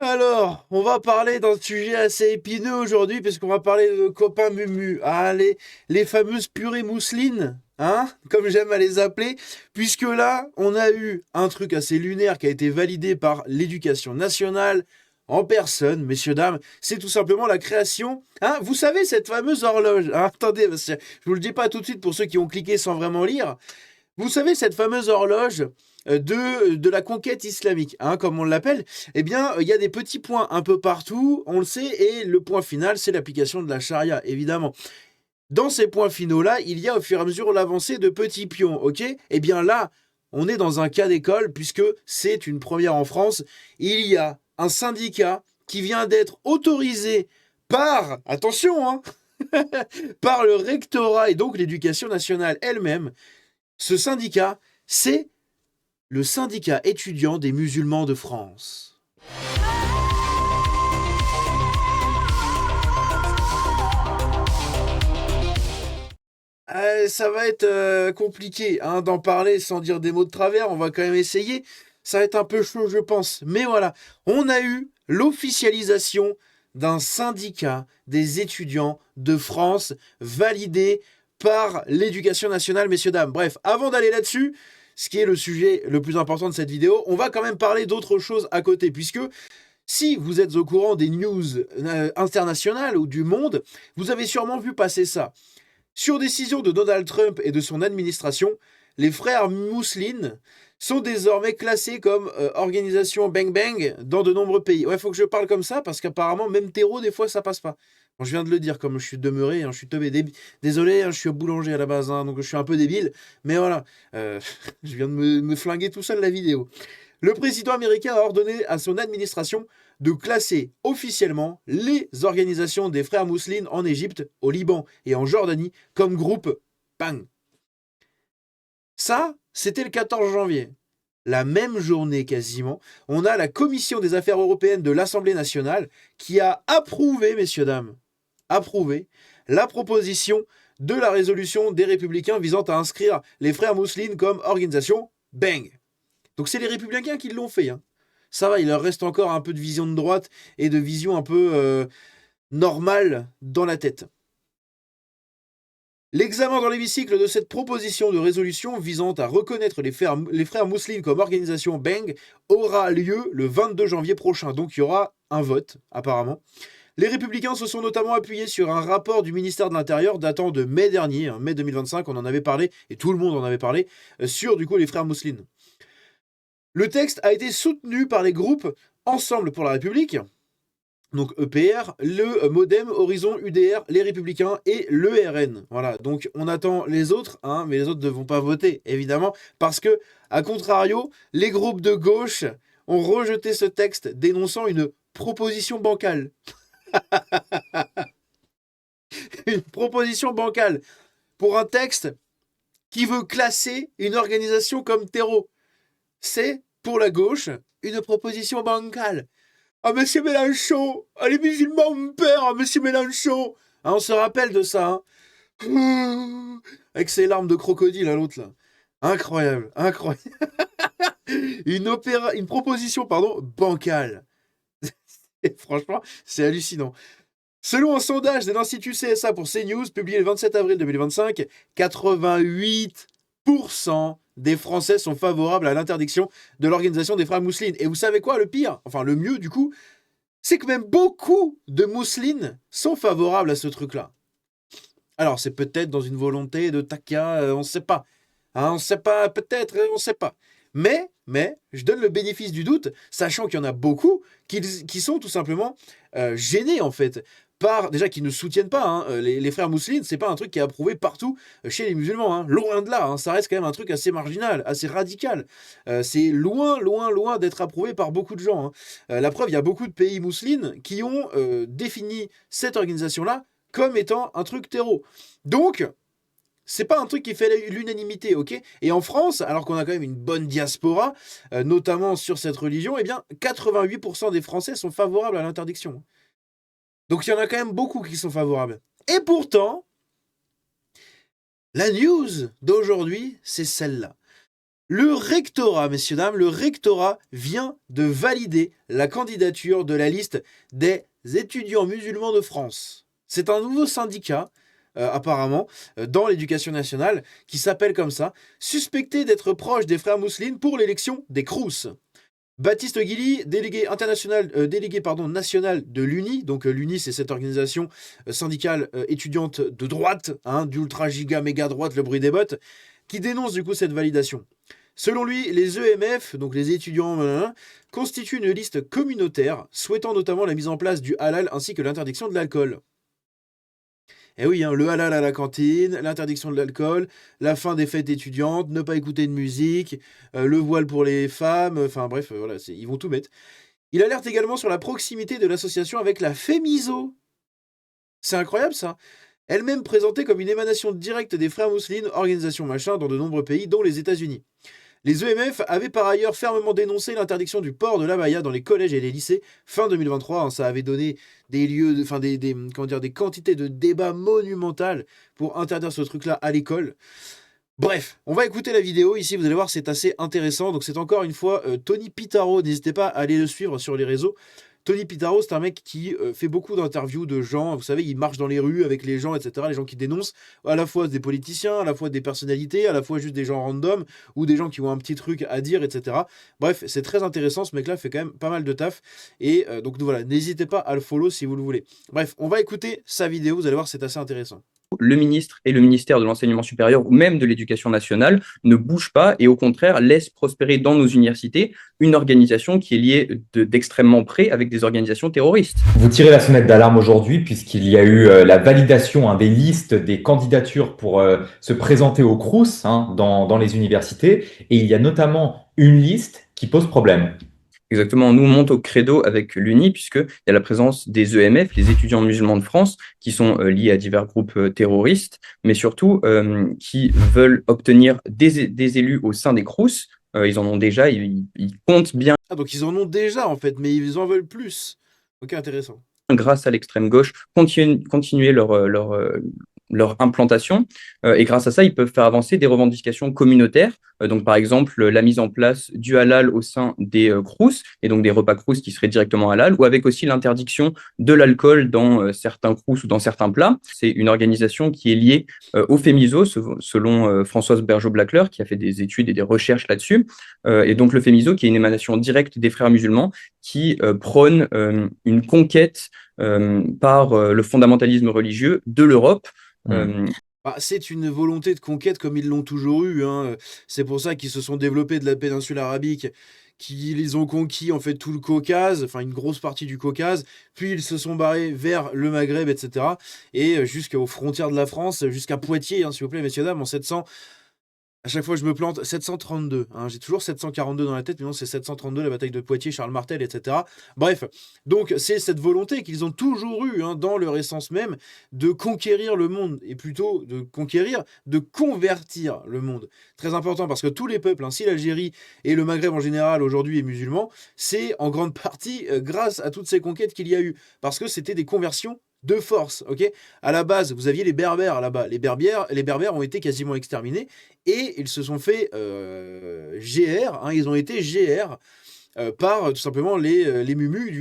Alors, on va parler d'un sujet assez épineux aujourd'hui, puisqu'on va parler de nos copains Mumu. Ah, les fameuses purées mousselines, hein, comme j'aime à les appeler, puisque là, on a eu un truc assez lunaire qui a été validé par l'éducation nationale en personne, messieurs, dames. C'est tout simplement la création, hein, vous savez, cette fameuse horloge. Hein, attendez, parce que je vous le dis pas tout de suite pour ceux qui ont cliqué sans vraiment lire. Vous savez, cette fameuse horloge de la conquête islamique, hein, comme on l'appelle, eh bien, il y a des petits points un peu partout, on le sait, et le point final, c'est l'application de la charia, évidemment. Dans ces points finaux-là, il y a au fur et à mesure l'avancée de petits pions, ok? Eh bien là, on est dans un cas d'école, puisque c'est une première en France. Il y a un syndicat qui vient d'être autorisé par, attention, hein, par le rectorat et donc l'éducation nationale elle-même. Ce syndicat, c'est le syndicat étudiant des musulmans de France. Ça va être compliqué hein, d'en parler sans dire des mots de travers, on va quand même essayer. Ça va être un peu chaud, je pense. Mais voilà, on a eu l'officialisation d'un syndicat des étudiants de France validé par l'éducation nationale, messieurs, dames. Bref, avant d'aller là-dessus, ce qui est le sujet le plus important de cette vidéo, on va quand même parler d'autre chose à côté, puisque si vous êtes au courant des news internationales ou du monde, vous avez sûrement vu passer ça. Sur décision de Donald Trump et de son administration, les frères Mousseline sont désormais classés comme organisation Bang Bang dans de nombreux pays. Ouais, faut que je parle comme ça parce qu'apparemment, même terreau, des fois, ça passe pas. Bon, je viens de le dire, comme je suis demeuré, hein, je suis teubé. Désolé, hein, je suis boulanger à la base, hein, donc je suis un peu débile. Mais voilà, je viens de me flinguer tout seul la vidéo. Le président américain a ordonné à son administration de classer officiellement les organisations des frères mousseline en Égypte, au Liban et en Jordanie comme groupe bang. Ça, c'était le 14 janvier. La même journée quasiment, on a la commission des affaires européennes de l'Assemblée nationale qui a approuvé, messieurs, dames, approuvé la proposition de la résolution des républicains visant à inscrire les frères mousseline comme organisation bang. Donc c'est les républicains qui l'ont fait. Hein. Ça va, il leur reste encore un peu de vision de droite et de vision un peu normale dans la tête. L'examen dans l'hémicycle de cette proposition de résolution visant à reconnaître les frères mousseline comme organisation Bang aura lieu le 22 janvier prochain. Donc il y aura un vote, apparemment. Les républicains se sont notamment appuyés sur un rapport du ministère de l'Intérieur datant de mai dernier, hein, mai 2025, on en avait parlé, et tout le monde en avait parlé, sur du coup les frères mousseline. Le texte a été soutenu par les groupes Ensemble pour la République, donc EPR, le Modem, Horizon, UDR, les Républicains et l'ERN. Voilà, donc on attend les autres, hein, mais les autres ne vont pas voter, évidemment, parce que, à contrario, les groupes de gauche ont rejeté ce texte dénonçant une proposition bancale. Une proposition bancale pour un texte qui veut classer une organisation comme terreau. C'est, pour la gauche, une proposition bancale. Ah, monsieur Mélenchon! Ah, les musulmans ont peur, ah, monsieur Mélenchon! Ah, on se rappelle de ça, hein? Avec ses larmes de crocodile à l'autre, là. Incroyable, incroyable. Une proposition, pardon, bancale. Et franchement, c'est hallucinant. Selon un sondage de l'Institut CSA pour CNews, publié le 27 avril 2025, 88% des Français sont favorables à l'interdiction de l'organisation des frères mousseline. Et vous savez quoi, le pire, enfin le mieux du coup, c'est que même beaucoup de mousselines sont favorables à ce truc-là. Alors c'est peut-être dans une volonté de taquin, on ne sait pas. Hein, on ne sait pas, peut-être, on ne sait pas. Mais, je donne le bénéfice du doute, sachant qu'il y en a beaucoup qui sont tout simplement gênés en fait. Déjà qu'ils ne soutiennent pas, hein, les frères mousseline, c'est pas un truc qui est approuvé partout chez les musulmans, hein, loin de là, hein, ça reste quand même un truc assez marginal, assez radical. C'est loin, loin, loin d'être approuvé par beaucoup de gens. Hein. La preuve, il y a beaucoup de pays mousselines qui ont défini cette organisation-là comme étant un truc terreau. Donc, c'est pas un truc qui fait l'unanimité, ok? Et en France, alors qu'on a quand même une bonne diaspora, notamment sur cette religion, eh bien, 88% des Français sont favorables à l'interdiction. Donc il y en a quand même beaucoup qui sont favorables. Et pourtant, la news d'aujourd'hui, c'est celle-là. Le rectorat, messieurs, dames, le rectorat vient de valider la candidature de la liste des étudiants musulmans de France. C'est un nouveau syndicat, apparemment, dans l'éducation nationale, qui s'appelle comme ça, suspecté d'être proche des frères Mousseline pour l'élection des Crous. Baptiste Guilly, délégué national de l'UNI, donc l'UNI c'est cette organisation syndicale étudiante de droite, d'ultra giga méga droite, le bruit des bottes, qui dénonce du coup cette validation. Selon lui, les EMF, donc les étudiants, constituent une liste communautaire, souhaitant notamment la mise en place du halal ainsi que l'interdiction de l'alcool. Eh oui, le halal à la cantine, l'interdiction de l'alcool, la fin des fêtes étudiantes, ne pas écouter de musique, le voile pour les femmes, enfin bref, voilà, ils vont tout mettre. Il alerte également sur la proximité de l'association avec la Fémiso. C'est incroyable ça. Elle-même présentée comme une émanation directe des frères Mousseline, organisation machin, dans de nombreux pays, dont les États-Unis. Les EMF avaient par ailleurs fermement dénoncé l'interdiction du port de l'abaya dans les collèges et les lycées fin 2023. Ça avait donné des lieux, des quantités de débats monumentales pour interdire ce truc-là à l'école. Bref, on va écouter la vidéo. Ici, vous allez voir, c'est assez intéressant. Donc, c'est encore une fois Tony Pitaro. N'hésitez pas à aller le suivre sur les réseaux. Tony Pitaro, c'est un mec qui fait beaucoup d'interviews de gens. Vous savez, il marche dans les rues avec les gens, etc. Les gens qui dénoncent à la fois des politiciens, à la fois des personnalités, à la fois juste des gens random ou des gens qui ont un petit truc à dire, etc. Bref, c'est très intéressant. Ce mec-là fait quand même pas mal de taf. Et donc voilà, n'hésitez pas à le follow si vous le voulez. Bref, on va écouter sa vidéo. Vous allez voir, c'est assez intéressant. Le ministre et le ministère de l'Enseignement supérieur ou même de l'Éducation nationale ne bougent pas et au contraire laissent prospérer dans nos universités une organisation qui est liée d'extrêmement près avec des organisations terroristes. Vous tirez la sonnette d'alarme aujourd'hui puisqu'il y a eu la validation des listes des candidatures pour se présenter au Crous dans les universités et il y a notamment une liste qui pose problème. Exactement, nous on monte au credo avec l'UNI puisqu'il y a la présence des EMF, les étudiants musulmans de France, qui sont liés à divers groupes terroristes, mais surtout qui veulent obtenir des élus au sein des Crous. Ils en ont déjà, ils comptent bien. Ah, donc ils en ont déjà en fait, mais ils en veulent plus. Ok, intéressant. Grâce à l'extrême gauche, continuer leur implantation. Et grâce à ça, ils peuvent faire avancer des revendications communautaires. Donc, par exemple, la mise en place du halal au sein des crous, et donc des repas crous qui seraient directement halal, ou avec aussi l'interdiction de l'alcool dans certains crous ou dans certains plats. C'est une organisation qui est liée au Fémiso, selon Françoise Bergeau-Blacler, qui a fait des études et des recherches là-dessus. Et donc, le Fémiso, qui est une émanation directe des frères musulmans, qui prône une conquête par le fondamentalisme religieux de l'Europe. C'est une volonté de conquête comme ils l'ont toujours eu. C'est pour ça qu'ils se sont développés de la péninsule arabique, qu'ils ont conquis en fait tout le Caucase, enfin une grosse partie du Caucase, puis ils se sont barrés vers le Maghreb, etc. Et jusqu'aux frontières de la France, jusqu'à Poitiers, s'il vous plaît, messieurs, dames, en 700... À chaque fois, je me plante. 732. J'ai toujours 742 dans la tête, mais non, c'est 732, la bataille de Poitiers, Charles Martel, etc. Bref, donc c'est cette volonté qu'ils ont toujours eue dans leur essence même de conquérir le monde, et plutôt de conquérir, de convertir le monde. Très important, parce que tous les peuples, si l'Algérie et le Maghreb en général aujourd'hui est musulman, c'est en grande partie grâce à toutes ces conquêtes qu'il y a eu, parce que c'était des conversions de force, ok. À la base, vous aviez les Berbères là-bas. Les Berbères ont été quasiment exterminés et ils se sont fait GR. Ils ont été GR par tout simplement les Mumus,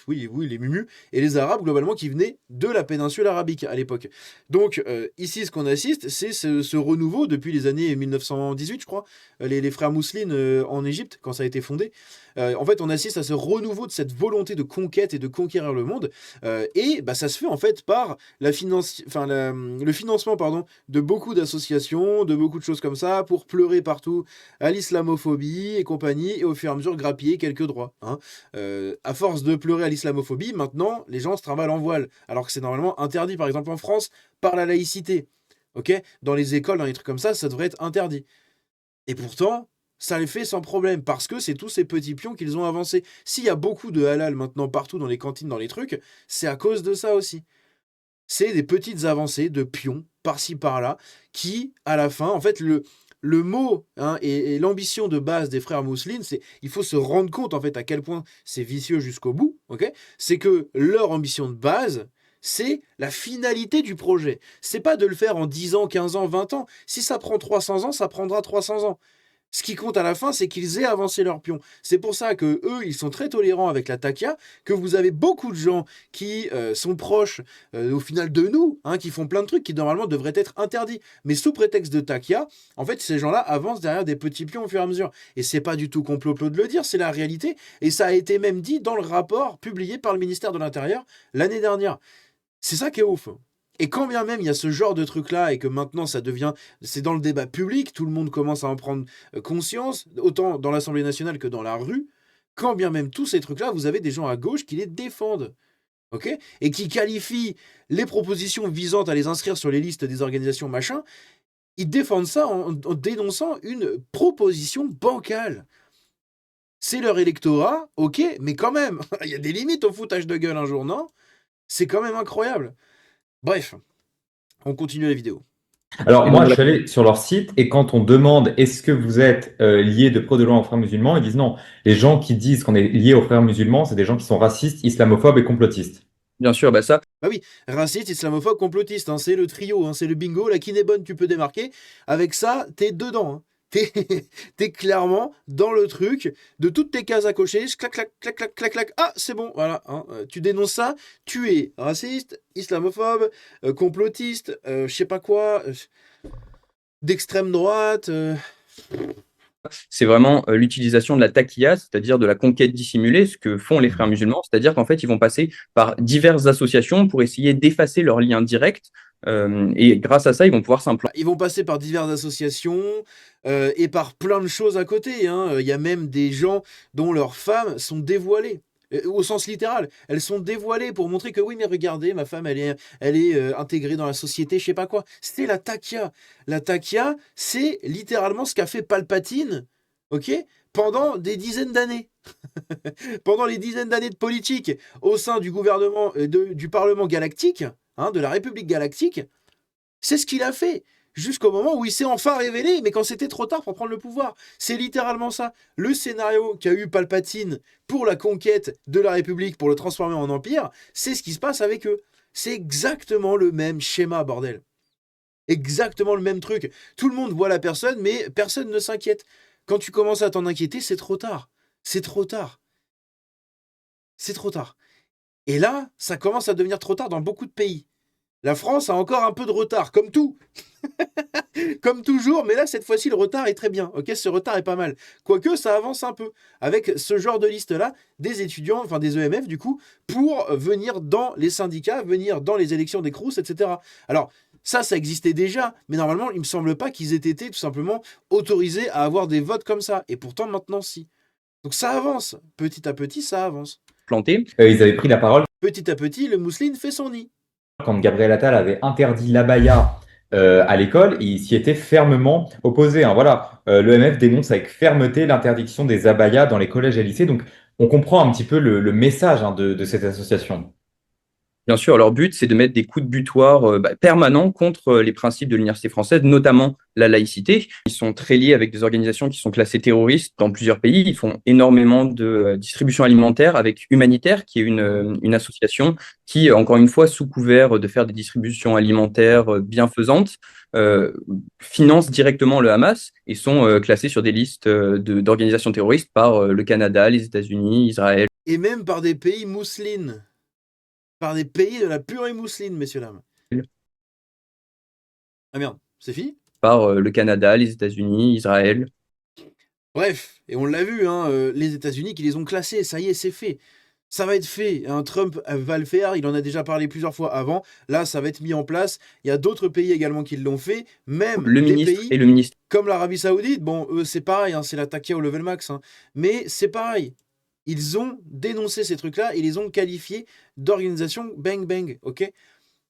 les Mumus et les Arabes globalement qui venaient de la péninsule arabique à l'époque. Donc ici, ce qu'on assiste, c'est ce renouveau depuis les années 1918, je crois, les frères Mousseline en Égypte quand ça a été fondé. En fait, on assiste à ce renouveau de cette volonté de conquête et de conquérir le monde. Et ça se fait en fait par le financement de beaucoup d'associations, de beaucoup de choses comme ça, pour pleurer partout à l'islamophobie et compagnie, et au fur et à mesure grappiller quelques droits. À force de pleurer à l'islamophobie, maintenant, les gens se trimballent en voile, alors que c'est normalement interdit, par exemple en France, par la laïcité. Ok, dans les écoles, dans les trucs comme ça devrait être interdit. Et pourtant, ça les fait sans problème, parce que c'est tous ces petits pions qu'ils ont avancés. S'il y a beaucoup de halal maintenant partout dans les cantines, dans les trucs, c'est à cause de ça aussi. C'est des petites avancées de pions, par-ci, par-là, qui, à la fin, en fait, le mot et l'ambition de base des frères Mousseline, c'est il faut se rendre compte, en fait, à quel point c'est vicieux jusqu'au bout, ok. C'est que leur ambition de base, c'est la finalité du projet. C'est pas de le faire en 10 ans, 15 ans, 20 ans. Si ça prend 300 ans, ça prendra 300 ans. Ce qui compte à la fin, c'est qu'ils aient avancé leur pion. C'est pour ça que eux, ils sont très tolérants avec la takia, que vous avez beaucoup de gens qui sont proches, au final, de nous, hein, qui font plein de trucs qui, normalement, devraient être interdits. Mais sous prétexte de takia, en fait, ces gens-là avancent derrière des petits pions au fur et à mesure. Et c'est pas du tout complot de le dire, c'est la réalité. Et ça a été même dit dans le rapport publié par le ministère de l'Intérieur l'année dernière. C'est ça qui est ouf. Et quand bien même il y a ce genre de truc-là et que maintenant c'est dans le débat public, tout le monde commence à en prendre conscience, autant dans l'Assemblée nationale que dans la rue, quand bien même tous ces trucs-là, vous avez des gens à gauche qui les défendent, ok? Et qui qualifient les propositions visant à les inscrire sur les listes des organisations machin, ils défendent ça en dénonçant une proposition bancale. C'est leur électorat, ok, mais quand même, il y a des limites au foutage de gueule un jour, non? C'est quand même incroyable. Bref, on continue la vidéo. Alors, Et moi, donc, je suis allé sur leur site et quand on demande est-ce que vous êtes lié de près ou de loin aux frères musulmans, ils disent non. Les gens qui disent qu'on est lié aux frères musulmans, c'est des gens qui sont racistes, islamophobes et complotistes. bien sûr, bah ça, Bah oui, raciste, islamophobe, complotiste, hein, c'est le trio, hein, c'est le bingo, la qui n'est bonne, tu peux démarquer. Avec ça, t'es dedans. Hein. T'es clairement dans le truc de toutes tes cases à cocher, clac, clac, clac, clac, clac, clac. Ah, c'est bon, voilà. Hein, tu dénonces ça, tu es raciste, islamophobe, complotiste, je sais pas quoi, d'extrême droite. c'est vraiment l'utilisation de la taqiyya, c'est-à-dire de la conquête dissimulée, ce que font les frères musulmans, c'est-à-dire qu'en fait, ils vont passer par diverses associations pour essayer d'effacer leurs liens directs, et grâce à ça, ils vont pouvoir s'implanter. Ils vont passer par diverses associations et par plein de choses à côté. Hein. Il y a même des gens dont leurs femmes sont dévoilées. Au sens littéral, elles sont dévoilées pour montrer que oui, mais regardez, ma femme, elle est intégrée dans la société, je sais pas quoi. C'était la taqia. La taqia, c'est littéralement ce qu'a fait Palpatine, ok, pendant des dizaines d'années. Pendant les dizaines d'années de politique au sein du gouvernement, du Parlement galactique, hein, de la République galactique, c'est ce qu'il a fait. Jusqu'au moment où il s'est enfin révélé, mais quand c'était trop tard pour prendre le pouvoir. C'est littéralement ça. Le scénario qu'a eu Palpatine pour la conquête de la République, pour le transformer en empire, c'est ce qui se passe avec eux. C'est exactement le même schéma, bordel. Exactement le même truc. Tout le monde voit la personne, mais personne ne s'inquiète. Quand tu commences à t'en inquiéter, c'est trop tard. C'est trop tard. C'est trop tard. Et là, ça commence à devenir trop tard dans beaucoup de pays. La France a encore un peu de retard, comme tout. Comme toujours, mais là, cette fois-ci, le retard est très bien. Ok, ce retard est pas mal. Quoique, ça avance un peu. Avec ce genre de liste-là, des étudiants, enfin des EMF, du coup, pour venir dans les syndicats, venir dans les élections des Crous, etc. Alors, ça existait déjà, mais normalement, il me semble pas qu'ils aient été tout simplement autorisés à avoir des votes comme ça. Et pourtant, maintenant, si. Donc ça avance. Petit à petit, ça avance. Ils avaient pris la parole Petit à petit, le mousseline fait son nid. quand Gabriel Attal avait interdit l'abaya à l'école, il s'y était fermement opposé. Hein. Voilà, l'EMF dénonce avec fermeté l'interdiction des abayas dans les collèges et lycées. Donc, on comprend un petit peu le message hein, de cette association. Bien sûr, leur but, c'est de mettre des coups de butoir permanents contre les principes de l'université française, notamment la laïcité. Ils sont très liés avec des organisations qui sont classées terroristes dans plusieurs pays. Ils font énormément de distribution alimentaire avec Humanitaire, qui est une association qui, encore une fois, sous couvert de faire des distributions alimentaires bienfaisantes, finance directement le Hamas et sont classés sur des listes d'organisations terroristes par le Canada, les États-Unis, Israël. Et même par des pays mousselines. Par des pays de la purée mousseline, messieurs, dames. Ah merde, c'est fini? Par le Canada, les États-Unis, Israël. Bref, et on l'a vu, hein, les États-Unis qui les ont classés, ça y est, c'est fait. Ça va être fait. Hein, Trump va le faire, il en a déjà parlé plusieurs fois avant. Là, ça va être mis en place. Il y a d'autres pays également qui l'ont fait, même Le des ministre pays et le ministre. comme l'Arabie Saoudite. Bon, eux, c'est pareil, hein, c'est la takia au level max. Hein, mais c'est pareil. Ils ont dénoncé ces trucs-là et les ont qualifiés d'organisation bang bang, ok?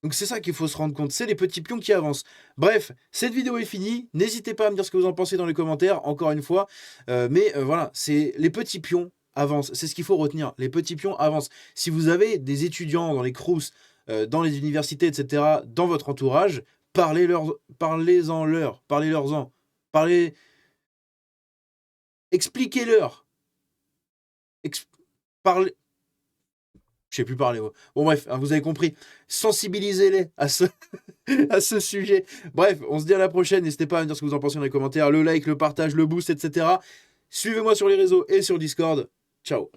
Donc c'est ça qu'il faut se rendre compte, c'est les petits pions qui avancent. Bref, cette vidéo est finie, n'hésitez pas à me dire ce que vous en pensez dans les commentaires, encore une fois. Mais voilà, c'est les petits pions avancent, c'est ce qu'il faut retenir, les petits pions avancent. Si vous avez des étudiants dans les crous, dans les universités, etc., dans votre entourage, parlez-en-leur, parlez-leur-en, parlez... Expliquez-leur. Parlez... Je sais plus parler. Ouais. Bon, bref, hein, vous avez compris. Sensibilisez-les à ce, à ce sujet. Bref, on se dit à la prochaine. N'hésitez pas à me dire ce que vous en pensez dans les commentaires. Le like, le partage, le boost, etc. Suivez-moi sur les réseaux et sur Discord. Ciao.